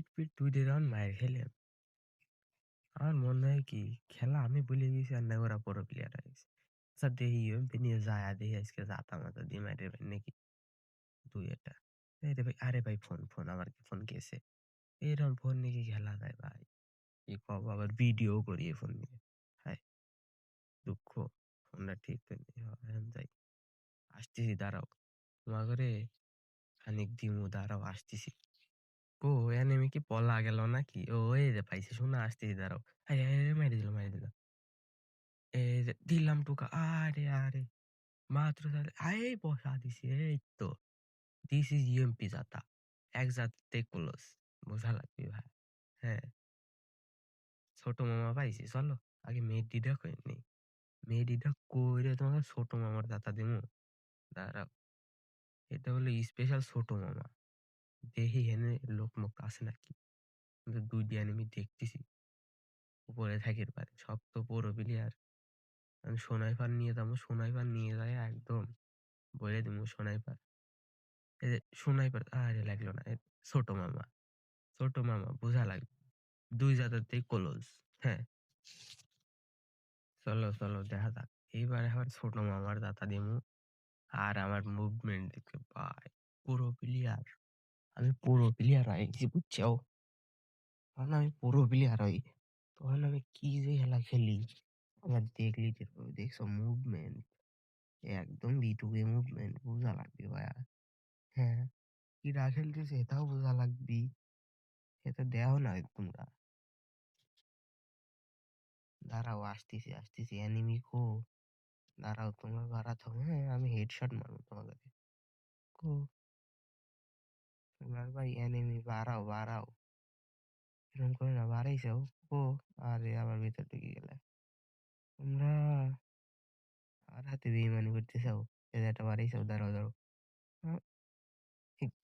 পিট ২ round মাইর খাইলাম। আমার মনে হয় কি খেলা আমি ভুলে গেছি আর না ওরা প্রো প্লেয়ার হয়ে গেছে। আচ্ছা দেখি এমপি নিয়ে যায়া দেখি আজকে জাতা মাতা দিয়ে মাইরে ভাই নাকি ২ একটা। আরে ভাই ফোন আমার ফোন কেছে। এরকম ফোন নিয়ে কি খেলা যায় ভাই? কি কব আবার ভিডিও করি এই ফোন নিয়ে। হায় দুঃখ। ফোনটা ঠিক করে নেই। এখন যাই। আসতেছি দাঁড়াও। তোমাগরে খানিক দিমু দাঁড়াও আসতেছি। ও এনিমি কি পলা গেল নাকি? ও এই যে পাইছি শোনা আসতেছি দাঁড়াও। মাইরে দিল মাইরে দিল। এই যে দিলাম টোকা। আরে মাত্র এই বসা দিছি এই তো। দিস ইজ ইউএমপি জাতা। এক জাতে ক্লোজ। বোঝা লাগবে ভাই। হ্যাঁ, ছোট মামা পাইছি চলো। আগে মেডিটা কই নেই। মেডিটা কইরে তোমাকে ছোট মামার জাতা দিমু। দাঁড়াও। এটা হলো স্পেশাল ছোট মামা। দেখি হেনে লোকমুখ আছে নাকি। কিন্তু ২টি এনিমি দেখতেছি। উপরে থাকির পারে। সব তো পুরো প্লেয়ার। আমি সোনাইপার নিয়ে যাবো। সোনাইপার নিয়ে যাই একদম বলে দিমু সোনাইপার। এই যে সোনাইপার আরে লাগলো না। ছোট মামা। ছোট মামা বোঝা লাগবে। ২ জাতেতেই ক্লোজ। হ্যাঁ, চলো দেখা যাক। এইবার আবার ছোট মামার দাতা দিমু। আর আমার মুভমেন্ট দেখতে ভাই পুরো প্লেয়ার। আমি পুরো প্লেয়ার হয়ে গেছি বুঝছো? তখন আমি পুরো প্লেয়ার হই। তখন আমি কি যে খেলা খেলি। আমার দেখলেই টের পাবে। দেখছো মুভমেন্ট? একদম বিটুকে মুভমেন্ট বোঝা লাগবে ভাইয়া। হ্যাঁ, কিরা খেলতেছে এটাও বোঝা লাগবি। এটা দেও না তোমরা। দাঁড়াও আসতেছি এনিমি কো। দাঁড়াও তোমরা বাড়াতো হ্যাঁ আমি হেডশট মারবো তোমাদের। কো তোমরা ভাই এনিমি বাড়াও। এরকম করে না বাড়াইছো। ও আরে আবার ভিতর ঢুকে গেলে। তোমরা আর হাতে বেইমানি করতেছাও। এই যে একটা বাড়াইছো দাঁড়াও। আ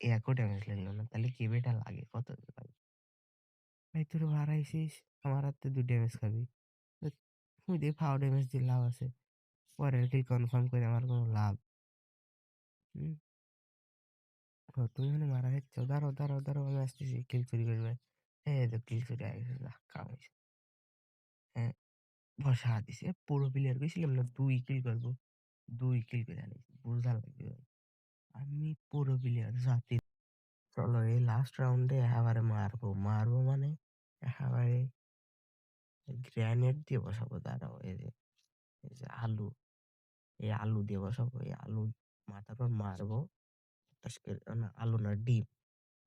একও ড্যামেজ লাগলো না। তাহলে কি বেটা লাগে কত লাগে? ভাই তোর বাড়াইছিস আমার হাতে ২ ড্যামেজ খাবি। তুই দিয়ে ফাও ড্যামেজ দিয়ে লাভ আছে। পরের কিল কনফার্ম করে আমার কোনো লাভ। হুম? ও তুমি মানে মারা খাচ্ছ। দাঁড়াও আমি আসতেছি কিল চুরি করবে। এই তো কিল চুরি হয়ে গেছে। যাহ কাম হইছে। হ্যাঁ, বসা দিছে। পুরো প্লেয়ার কইছিলাম না ২ কিল করবো। ২ কিল করে আনিছি। বোঝা লাগবে ভাই। আমি পুরো প্লেয়ার জাতি। চলো এই লাস্ট রাউন্ডে একেবারে মারবো মানে একেবারে গ্রেনেড দিয়ে বসাবো দাঁড়াও। এই যে আলু। এই আলু দিয়ে বসাবো। এই আলু মাথার পর মারবো। ফটাস করে না আলু না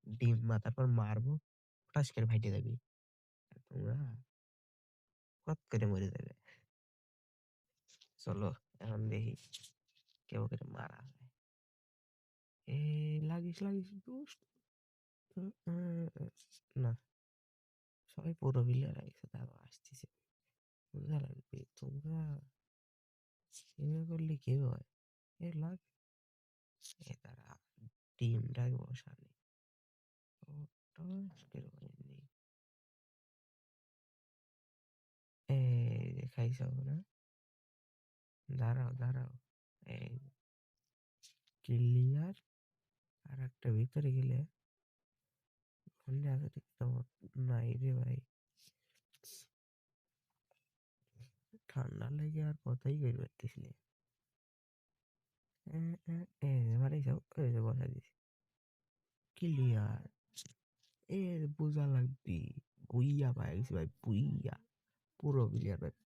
ডিম মাথার পর মারবো। ফটাস করে ফাইটে যাবি। আর তোমরা ফট করে মরে যাবে। চলো এখন দেখি কেউ করে মারা যায়। লাগিস দুষ্ট। না সবাই পুরো প্লেয়ার আছে তারপর আসতেছে। বোঝা লাগবে তোমরা এভাবে করলে কি হয়? এ লাগ এ তারা টিমটাকে বসানি। ফটাস করে বলেননি। এই যে খাইছাও না? দাঁড়াও। এই ক্লিয়ার আর একটা ভিতরে গেলে ওখানে আছে দেখতে নাই রে ভাই। ঠান্ডা লেগে আর কথাই কই পারতেছি না। এই যে বাড়াইছাও এই যে বসাই দিছি। ক্লিয়ার বোঝা লাগবি। বুইয়া পাই গেছি ভাই বুইয়া। পুরো ক্লিয়ার ভাই।